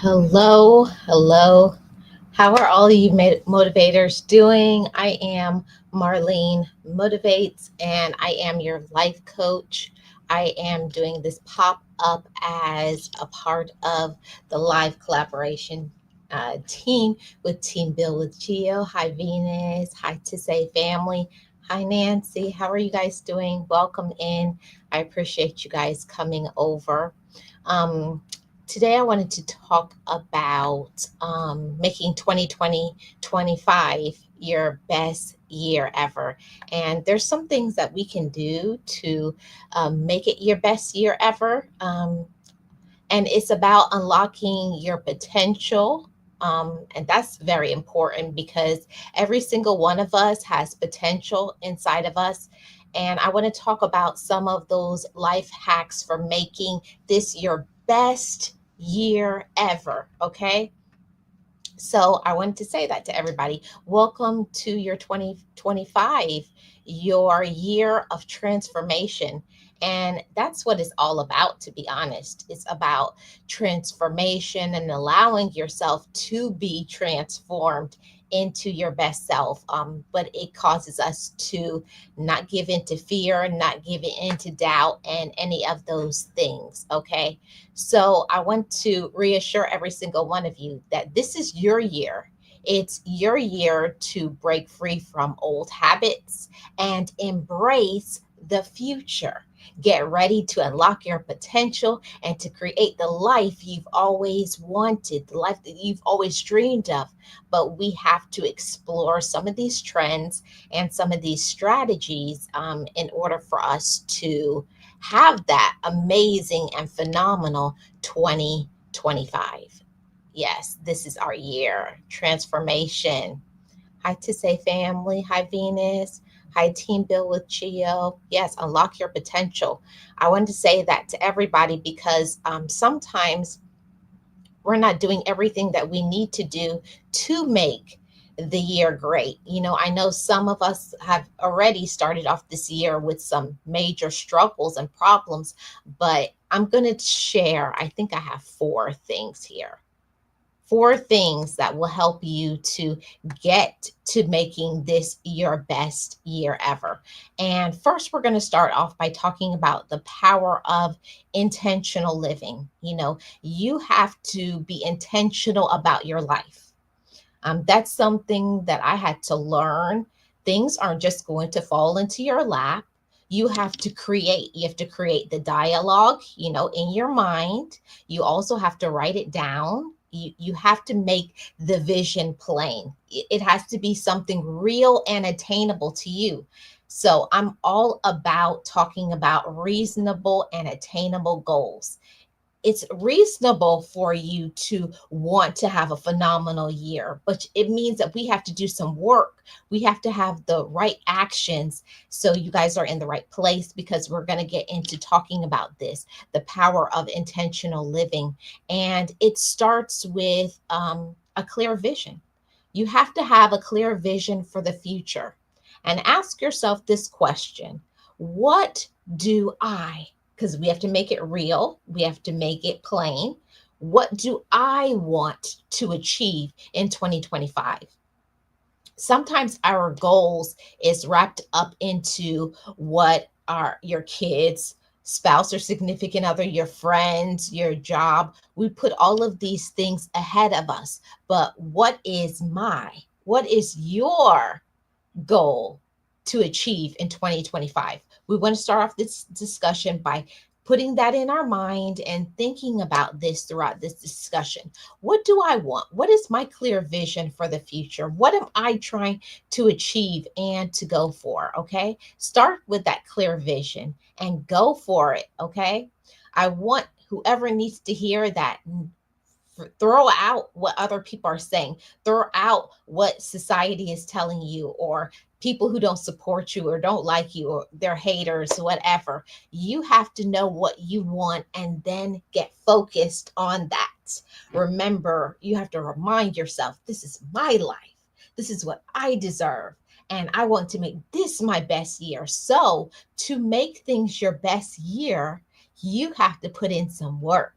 Hello, hello. How are all you motivators doing? I am Marlene Motivates, and I am your life coach. I am doing this pop up as a part of the live collaboration team with Team Bill with Geo. Hi, Venus. Hi, to say family. Hi, Nancy. How are you guys doing? Welcome in. I appreciate you guys coming over. Um, Today, I wanted to talk about making 2025 your best year ever. And there's some things that we can do to make it your best year ever. And it's about unlocking your potential. And that's very important because every single one of us has potential inside of us. And I want to talk about some of those life hacks for making this your best year ever. Okay. So I wanted to say that to everybody. Welcome to your 2025, your year of transformation. And that's what it's all about, to be honest. It's about transformation and allowing yourself to be transformed into your best self. But it causes us to not give into fear, not give into doubt, and any of those things. Okay. So I want to reassure every single one of you that this is your year. It's your year to break free from old habits and embrace the future. Get ready to unlock your potential and to create the life you've always wanted, the life that you've always dreamed of. But we have to explore some of these trends and some of these strategies in order for us to have that amazing and phenomenal 2025. Yes, this is our year. Transformation. Hi to say family. Hi Venus. Hi Team Bill with Chio. Yes, unlock your potential. I wanted to say that to everybody because sometimes we're not doing everything that we need to do to make the year great. I know some of us have already started off this year with some major struggles and problems, but I'm going to share, I think I have four things here. Four things that will help you to get to making this your best year ever. And first, we're going to start off by talking about the power of intentional living. You have to be intentional about your life. That's something that I had to learn. Things aren't just going to fall into your lap. You have to create. You have to create the dialogue, in your mind. You also have to write it down. You have to make the vision plain. It has to be something real and attainable to you. So I'm all about talking about reasonable and attainable goals. It's reasonable for you to want to have a phenomenal year, but it means that we have to do some work. We have to have the right actions so you guys are in the right place because we're going to get into talking about this, the power of intentional living. And it starts with a clear vision. You have to have a clear vision for the future and ask yourself this question: what do I, because we have to make it real, we have to make it plain. What do I want to achieve in 2025? Sometimes our goals is wrapped up into what are your kids, spouse or significant other, your friends, your job. We put all of these things ahead of us. But what is your goal to achieve in 2025? We want to start off this discussion by putting that in our mind and thinking about this throughout this discussion. What do I want? What is my clear vision for the future? What am I trying to achieve and to go for? Okay. Start with that clear vision and go for it. Okay. I want whoever needs to hear that. Throw out what other people are saying, throw out what society is telling you, or people who don't support you or don't like you or they're haters, whatever. You have to know what you want and then get focused on that. Remember, you have to remind yourself, this is my life, this is what I deserve, and I want to make this my best year. So to make things your best year, you have to put in some work.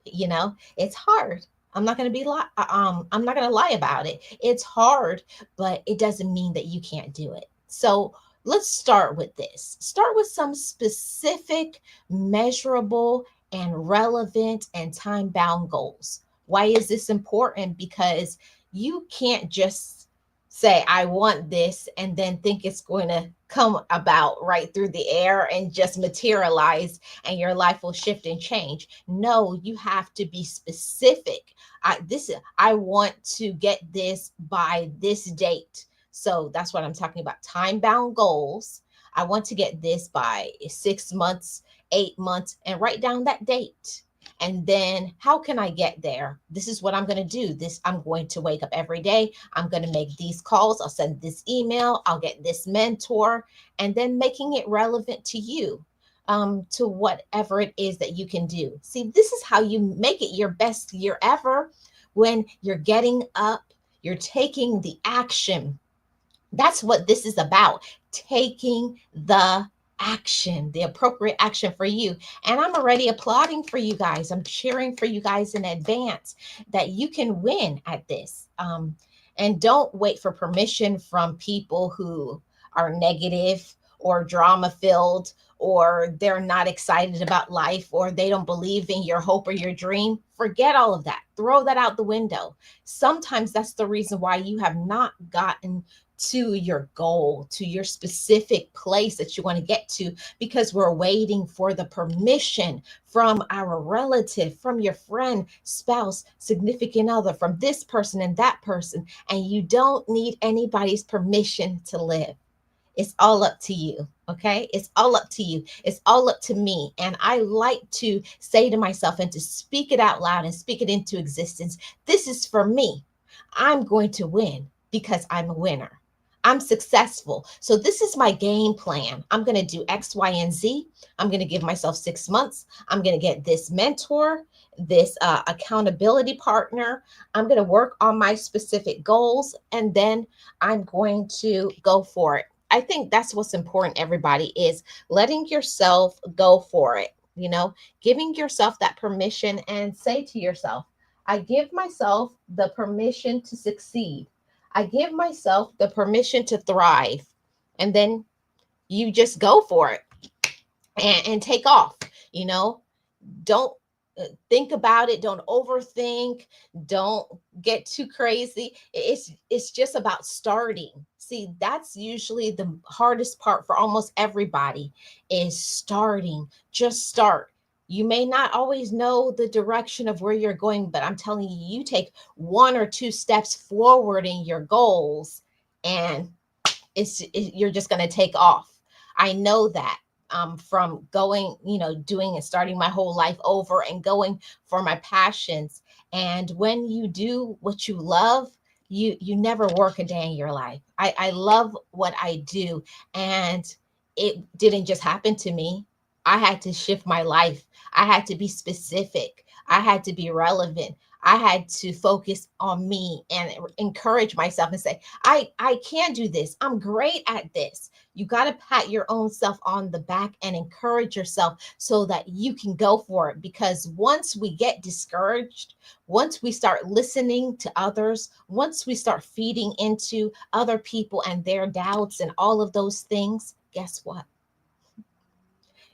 It's hard. I'm not going to lie about it. It's hard, but it doesn't mean that you can't do it. So let's start with this. Start with some specific, measurable, and relevant and time bound goals. Why is this important? Because you can't just say, I want this, and then think it's going to come about right through the air and just materialize and your life will shift and change. No, you have to be specific. I want to get this by this date. So that's what I'm talking about. Time bound goals. I want to get this by 6 months, 8 months, and write down that date. And then how can I get there? This is what I'm going to do. I'm going to wake up every day. I'm going to make these calls. I'll send this email. I'll get this mentor, and then making it relevant to you, to whatever it is that you can do. See, this is how you make it your best year ever, when you're getting up, you're taking the action. That's what this is about, taking the action, the appropriate action for you. And I'm already applauding for you guys. I'm cheering for you guys in advance that you can win at this. And don't wait for permission from people who are negative or drama filled, or they're not excited about life, or they don't believe in your hope or your dream. Forget all of that. Throw that out the window. Sometimes that's the reason why you have not gotten to your goal, to your specific place that you want to get to, because we're waiting for the permission from our relative, from your friend, spouse, significant other, from this person and that person. And you don't need anybody's permission to live. It's all up to you. Okay. It's all up to you. It's all up to me. And I like to say to myself and to speak it out loud and speak it into existence. This is for me. I'm going to win because I'm a winner. I'm successful. So this is my game plan. I'm going to do X, Y, and Z. I'm going to give myself 6 months. I'm going to get this mentor, this accountability partner. I'm going to work on my specific goals, and then I'm going to go for it. I think that's what's important, everybody, is letting yourself go for it, giving yourself that permission, and say to yourself, I give myself the permission to succeed. I give myself the permission to thrive. And then you just go for it and take off. Don't think about it. Don't overthink. Don't get too crazy. It's just about starting. See, that's usually the hardest part for almost everybody, is starting. Just start. You may not always know the direction of where you're going, but I'm telling you, you take 1 or 2 steps forward in your goals, and you're just going to take off. I know that, from going, doing and starting my whole life over and going for my passions. And when you do what you love, you never work a day in your life. I love what I do, and it didn't just happen to me. I had to shift my life. I had to be specific. I had to be relevant. I had to focus on me and encourage myself and say, I can do this. I'm great at this. You got to pat your own self on the back and encourage yourself so that you can go for it. Because once we get discouraged, once we start listening to others, once we start feeding into other people and their doubts and all of those things, guess what?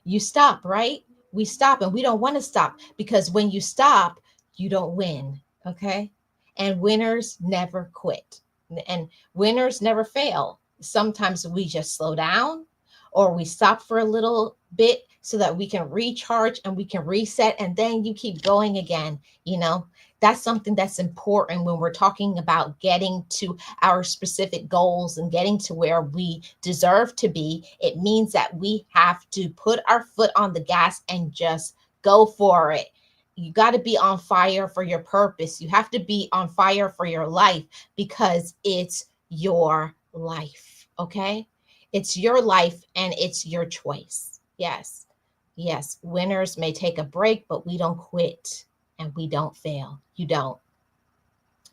You stop, right? We stop, and we don't want to stop, because when you stop, you don't win. Okay. And winners never quit, and winners never fail. Sometimes we just slow down, or we stop for a little bit so that we can recharge and we can reset, and then you keep going again. That's something that's important when we're talking about getting to our specific goals and getting to where we deserve to be. It means that we have to put our foot on the gas and just go for it. You got to be on fire for your purpose. You have to be on fire for your life, because it's your life. Okay. It's your life, and it's your choice. Yes. Yes. Winners may take a break, but we don't quit, and we don't fail. You don't.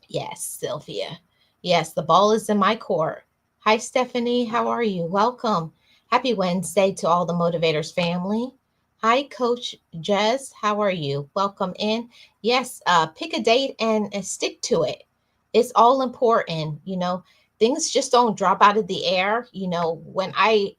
Yes, Sylvia. Yes, the ball is in my court. Hi, Stephanie. How are you? Welcome. Happy Wednesday to all the Motivators family. Hi, Coach Jez. How are you? Welcome in. Yes, pick a date and stick to it. It's all important. Things just don't drop out of the air. When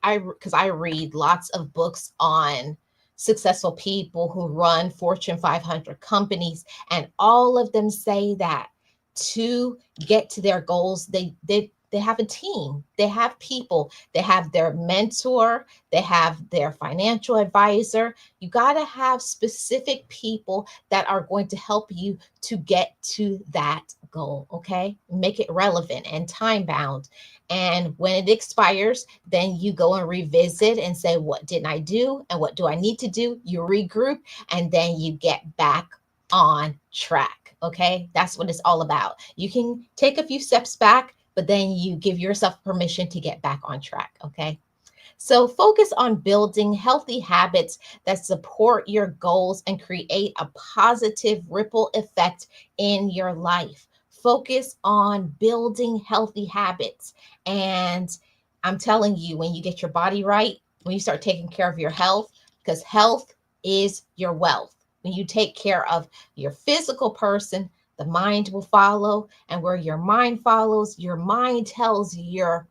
because I read lots of books on successful people who run Fortune 500 companies, and all of them say that to get to their goals, they have a team. They have people. They have their mentor. They have their financial advisor. You got to have specific people that are going to help you to get to that goal, okay? Make it relevant and time bound. And when it expires, then you go and revisit and say, what didn't I do? And what do I need to do? You regroup and then you get back on track, okay? That's what it's all about. You can take a few steps back, but then you give yourself permission to get back on track, okay? So focus on building healthy habits that support your goals and create a positive ripple effect in your life. Focus on building healthy habits. And I'm telling you, when you get your body right, when you start taking care of your health, because health is your wealth. When you take care of your physical person, the mind will follow. And where your mind follows, your mind tells your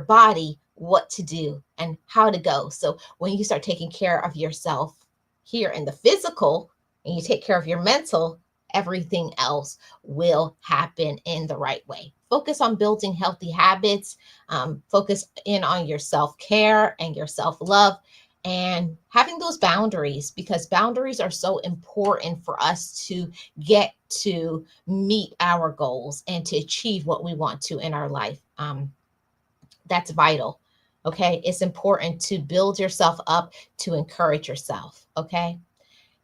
body what to do and how to go. So when you start taking care of yourself here in the physical and you take care of your mental, everything else will happen in the right way. Focus on building healthy habits, focus in on your self care and your self love. And having those boundaries, because boundaries are so important for us to get to meet our goals and to achieve what we want to in our life. That's vital. Okay. It's important to build yourself up, to encourage yourself. Okay.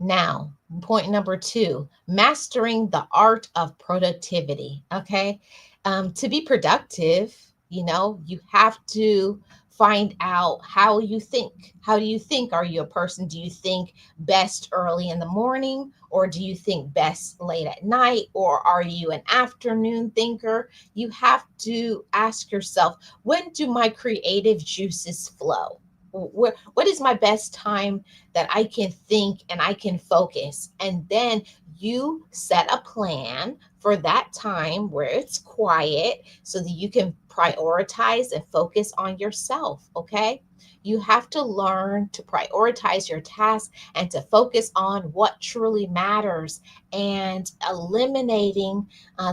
Now, point number two, mastering the art of productivity. Okay. To be productive, you have to find out how you think. How do you think? Are you a person? Do you think best early in the morning? Or do you think best late at night? Or are you an afternoon thinker? You have to ask yourself, when do my creative juices flow? What is my best time that I can think and I can focus? And then you set a plan for that time where it's quiet so that you can prioritize and focus on yourself. Okay. You have to learn to prioritize your tasks and to focus on what truly matters and eliminating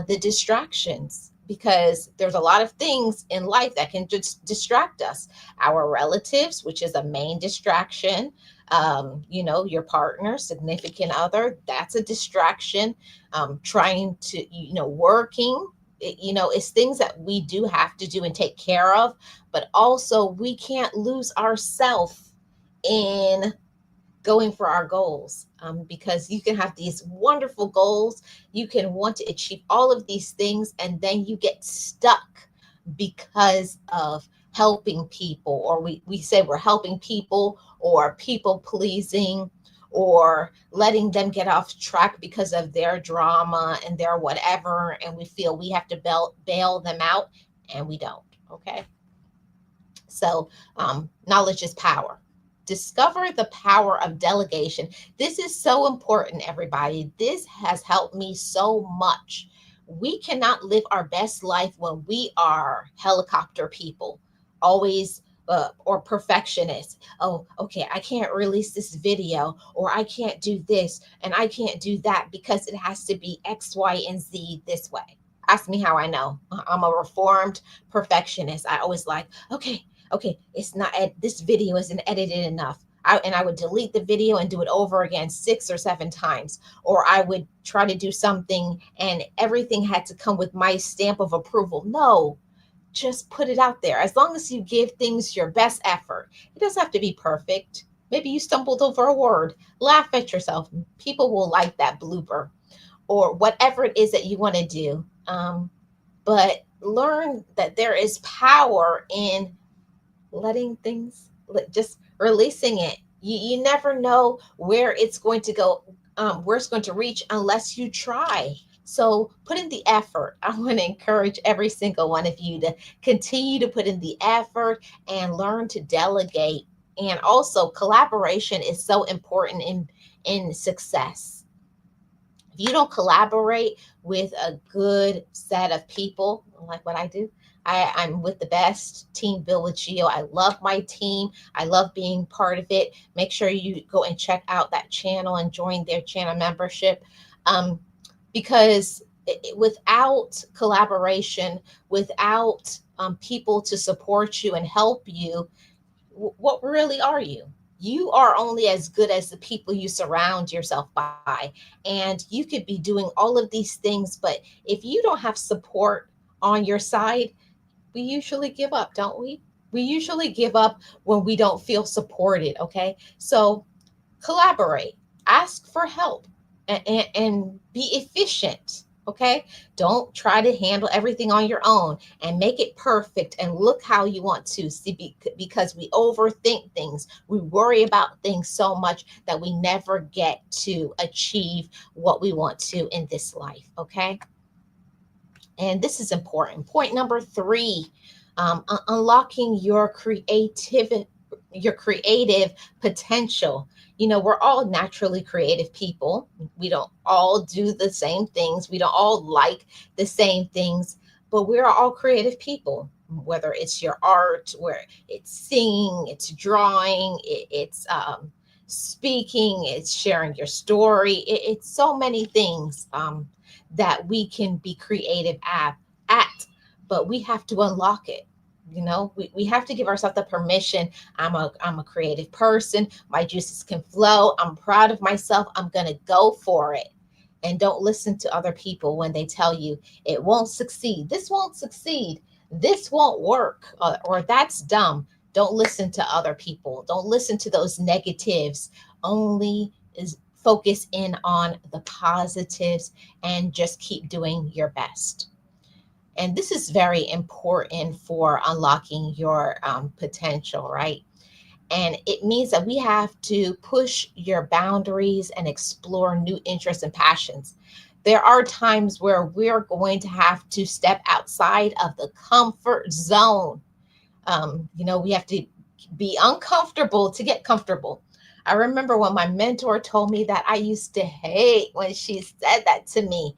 the distractions, because there's a lot of things in life that can just distract us. Our relatives, which is a main distraction, your partner, significant other, that's a distraction. Trying to, working, it's things that we do have to do and take care of, but also we can't lose ourselves in going for our goals, because you can have these wonderful goals. You can want to achieve all of these things, and then you get stuck because of helping people, or we say we're helping people, or people pleasing, or letting them get off track because of their drama and their whatever, and we feel we have to bail them out, and we don't. Okay. So, knowledge is power. Discover the power of delegation. This is so important, everybody. This has helped me so much. We cannot live our best life when we are helicopter people, always or perfectionists. Oh, okay, I can't release this video, or I can't do this, and I can't do that because it has to be X, Y, and Z this way. Ask me how I know. I'm a reformed perfectionist. I always like, okay, it's not this video isn't edited enough. And I would delete the video and do it over again 6 or 7 times. Or I would try to do something and everything had to come with my stamp of approval. No, just put it out there. As long as you give things your best effort, it doesn't have to be perfect. Maybe you stumbled over a word. Laugh at yourself. People will like that blooper, or whatever it is that you want to do. But learn that there is power in letting things, just releasing it. You never know where it's going to go, where it's going to reach unless you try. So put in the effort. I want to encourage every single one of you to continue to put in the effort and learn to delegate. And also collaboration is so important in success. If you don't collaborate with a good set of people, like what I do, I'm with the best team, Bill with Geo. I love my team. I love being part of it. Make sure you go and check out that channel and join their channel membership. Um, because without collaboration, without people to support you and help you, what really are you? You are only as good as the people you surround yourself by. And you could be doing all of these things, but if you don't have support on your side, we usually give up, don't we? We usually give up when we don't feel supported, okay? So collaborate, ask for help, and be efficient. Okay, don't try to handle everything on your own and make it perfect and look how you want to see, because we overthink things, we worry about things so much that we never get to achieve what we want to in this life. Okay, and this is important. Point number three, unlocking your creative potential. You know, we're all naturally creative people. We don't all do the same things. We don't all like the same things, but we're all creative people. Whether it's your art, where it's singing, it's drawing, it's speaking, it's sharing your story. It's so many things that we can be creative at, but we have to unlock it. You know, we have to give ourselves the permission. I'm a creative person. My juices can flow. I'm proud of myself. I'm going to go for it. And don't listen to other people when they tell you it won't succeed. This won't succeed. This won't work. Or that's dumb. Don't listen to other people. Don't listen to those negatives. Only is focus in on the positives and just keep doing your best. And this is very important for unlocking your potential, right? And it means that we have to push your boundaries and explore new interests and passions. There are times where we're going to have to step outside of the comfort zone. We have to be uncomfortable to get comfortable. I remember when my mentor told me that, I used to hate when she said that to me,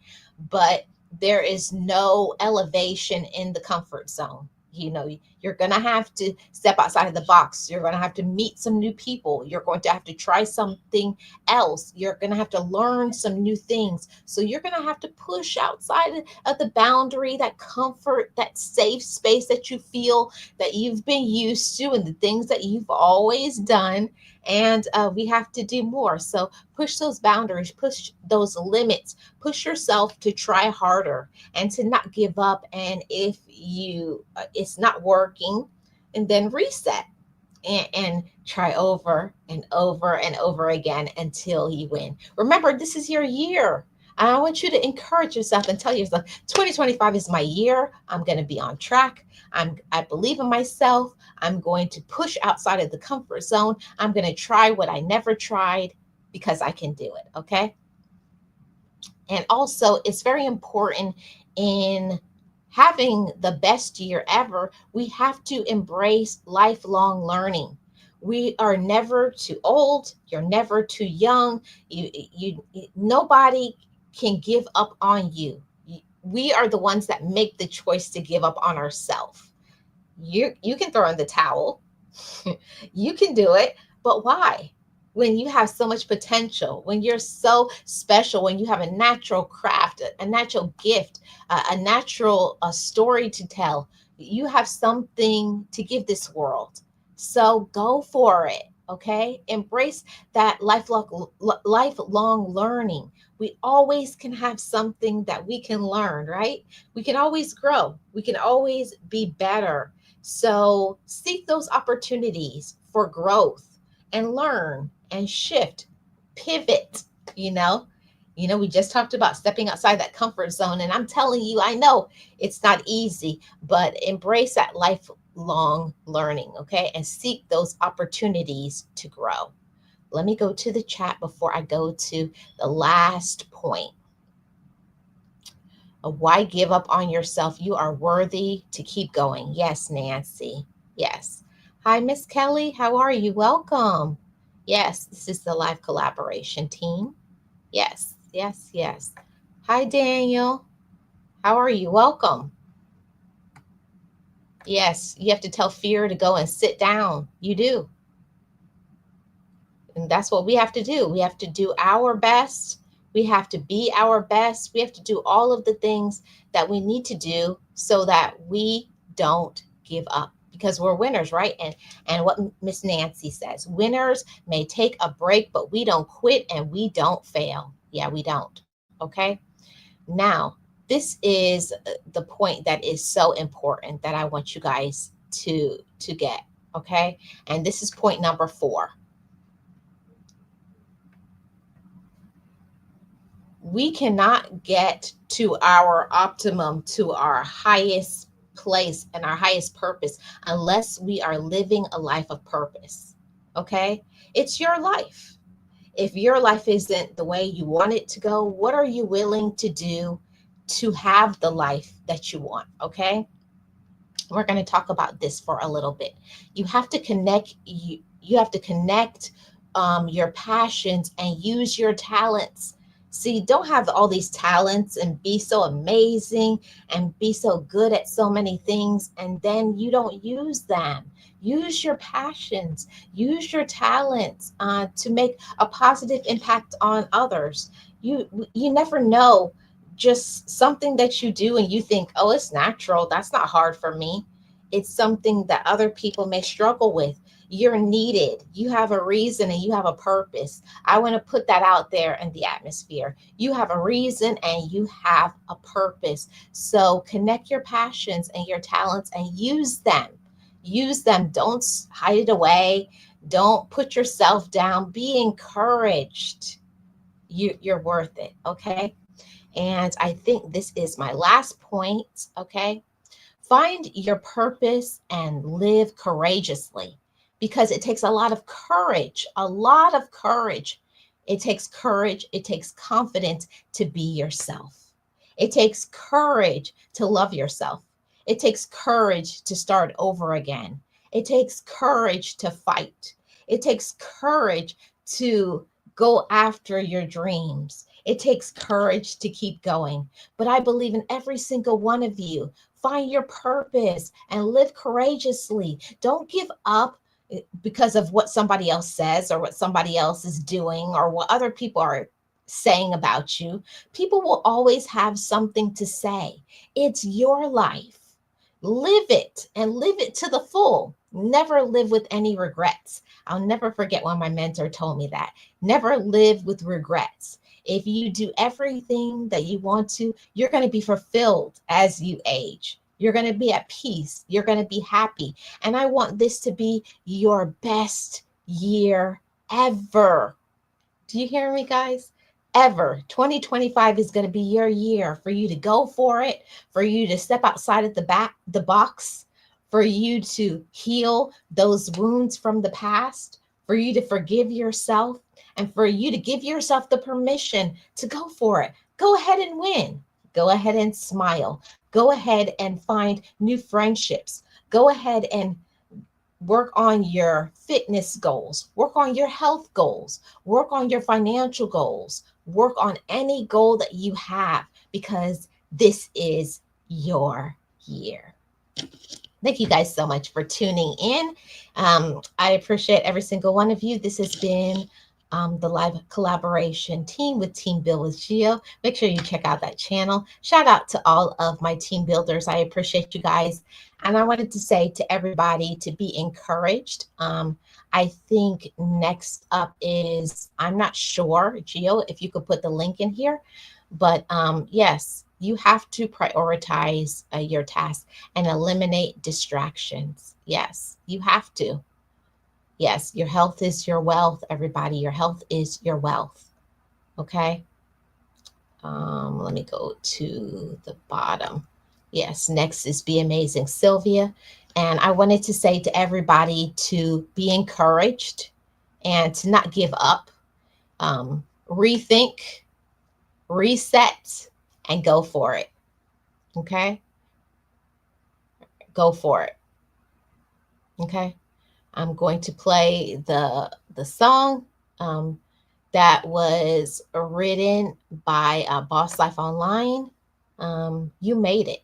but there is no elevation in the comfort zone. You know, you're going to have to step outside of the box. You're going to have to meet some new people. You're going to have to try something else. You're going to have to learn some new things. So you're going to have to push outside of the boundary, that comfort, that safe space that you feel that you've been used to and the things that you've always done. And we have to do more. So push those boundaries, push those limits, push yourself to try harder and to not give up. And if it's not working, and then reset and try over and over and over again until you win. Remember, this is your year. I want you to encourage yourself and tell yourself 2025 is my year. I'm going to be on track. I believe in myself. I'm going to push outside of the comfort zone. I'm going to try what I never tried because I can do it. Okay. And also, it's very important in having the best year ever. We have to embrace lifelong learning. We are never too old. You're never too young. Nobody can give up on you. We are the ones that make the choice to give up on ourselves. You can throw in the towel. You can do it, but why? When you have so much potential, when you're so special, when you have a natural craft, a natural gift, a natural story to tell, you have something to give this world. So go for it. Okay, embrace that lifelong learning. We always can have something that we can learn, right? We can always grow. We can always be better. So seek those opportunities for growth and learn and shift, pivot, you know. We just talked about stepping outside that comfort zone. And I'm telling you, I know it's not easy, but embrace that lifelong learning, okay? And seek those opportunities to grow. Let me go to the chat before I go to the last point. Why give up on yourself? You are worthy to keep going. Yes, Nancy. Yes. Hi, Miss Kelly. How are you? Welcome. Yes, this is the live collaboration team. Yes, yes, yes. Hi, Daniel. How are you? Welcome. Yes, you have to tell fear to go and sit down. You do. And that's what we have to do. We have to do our best. We have to be our best. We have to do all of the things that we need to do so that we don't give up because we're winners, right? And what Miss Nancy says, winners may take a break, but we don't quit and we don't fail. Yeah, we don't. Okay? Now, this is the point that is so important that I want you guys to get, okay? And this is point number 4. We cannot get to our optimum, to our highest place and our highest purpose unless we are living a life of purpose. Okay? It's your life. If your life isn't the way you want it to go, what are you willing to do to have the life that you want? Okay? We're going to talk about this for a little bit. You have to you have to connect your passions and use your talents. See, don't have all these talents and be so amazing and be so good at so many things and then you don't use them. Use your passions, use your talents to make a positive impact on others. You never know, just something that you do and you think, oh, it's natural. That's not hard for me. It's something that other people may struggle with. You're needed. You have a reason and you have a purpose. I want to put that out there in the atmosphere. You have a reason and you have a purpose. So connect your passions and your talents and use them. Use them. Don't hide it away. Don't put yourself down. Be encouraged. You're worth it. Okay. And I think this is my last point. Okay. Find your purpose and live courageously because it takes a lot of courage, a lot of courage. It takes courage, it takes confidence to be yourself. It takes courage to love yourself. It takes courage to start over again. It takes courage to fight. It takes courage to go after your dreams. It takes courage to keep going. But I believe in every single one of you. Find your purpose and live courageously. Don't give up because of what somebody else says or what somebody else is doing or what other people are saying about you. People will always have something to say. It's your life. Live it and live it to the full. Never live with any regrets. I'll never forget when my mentor told me that. Never live with regrets. If you do everything that you want to, you're going to be fulfilled as you age. You're going to be at peace. You're going to be happy. And I want this to be your best year ever. Do you hear me, guys? Ever. 2025 is going to be your year for you to go for it, for you to step outside of the box, for you to heal those wounds from the past, for you to forgive yourself, and for you to give yourself the permission to go for it. Go ahead and win. Go ahead and smile. Go ahead and find new friendships. Go ahead and work on your fitness goals, work on your health goals, work on your financial goals, work on any goal that you have because this is your year. Thank you guys so much for tuning in. I appreciate every single one of you. This has been the live collaboration team with Team Build with Geo. Make sure you check out that channel. Shout out to all of my team builders. I appreciate you guys. And I wanted to say to everybody to be encouraged. I think next up is, I'm not sure, Geo, if you could put the link in here, but yes, you have to prioritize your task and eliminate distractions. Yes, you have to. Yes, your health is your wealth, everybody. Your health is your wealth. Okay. Let me go to the bottom. Yes, next is Be Amazing Sylvia. And I wanted to say to everybody to be encouraged and to not give up. Rethink, reset, and go for it. Okay. Go for it. Okay. I'm going to play the song um, that was written by Boss Life Online. You made it.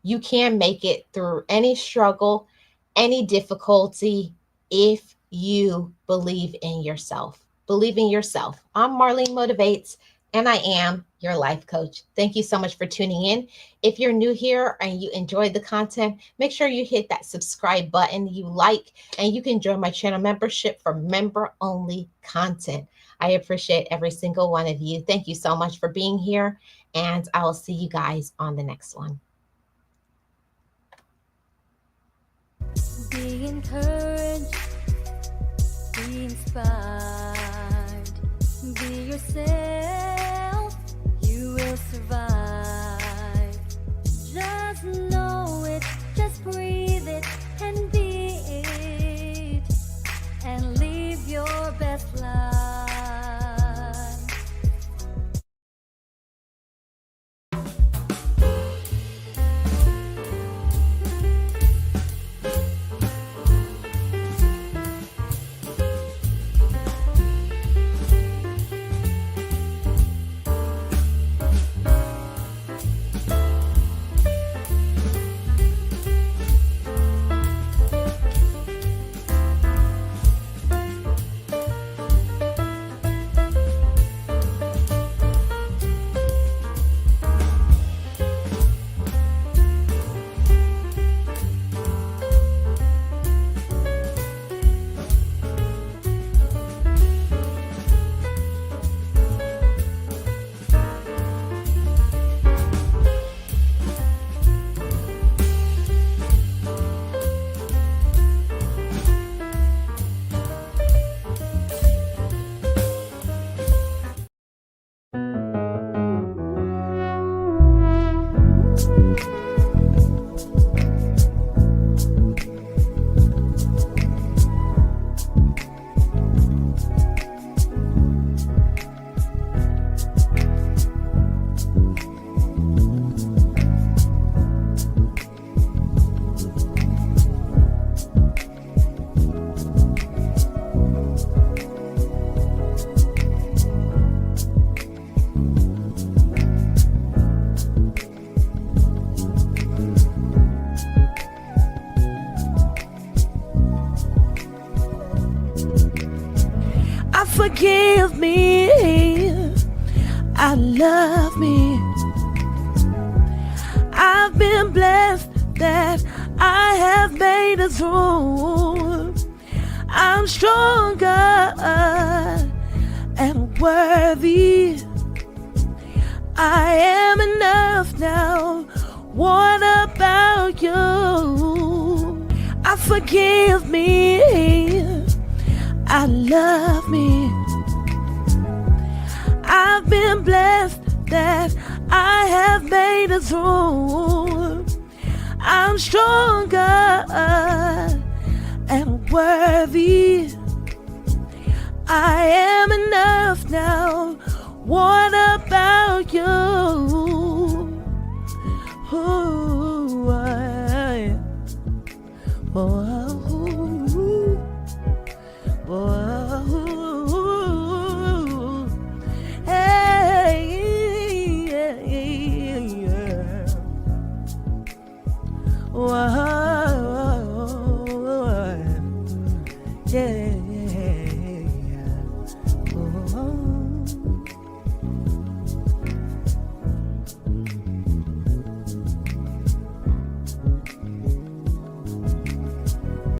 You can make it through any struggle, any difficulty, if you believe in yourself. Believe in yourself. I'm Marlene Motivates, and I am your life coach. Thank you so much for tuning in. If you're new here and you enjoyed the content, make sure you hit that subscribe button you like, and you can join my channel membership for member only content. I appreciate every single one of you. Thank you so much for being here, and I will see you guys on the next one. Be encouraged, be inspired, be yourself, you will survive. Just know it, just breathe it, and be it, and live your best life. Forgive me, I love me. I've been blessed that I have made it through. I'm stronger and worthy. I am enough now. What about you? Forgive me, I love me. I've been blessed that I have made it through. I'm stronger and worthy. I am enough now. What about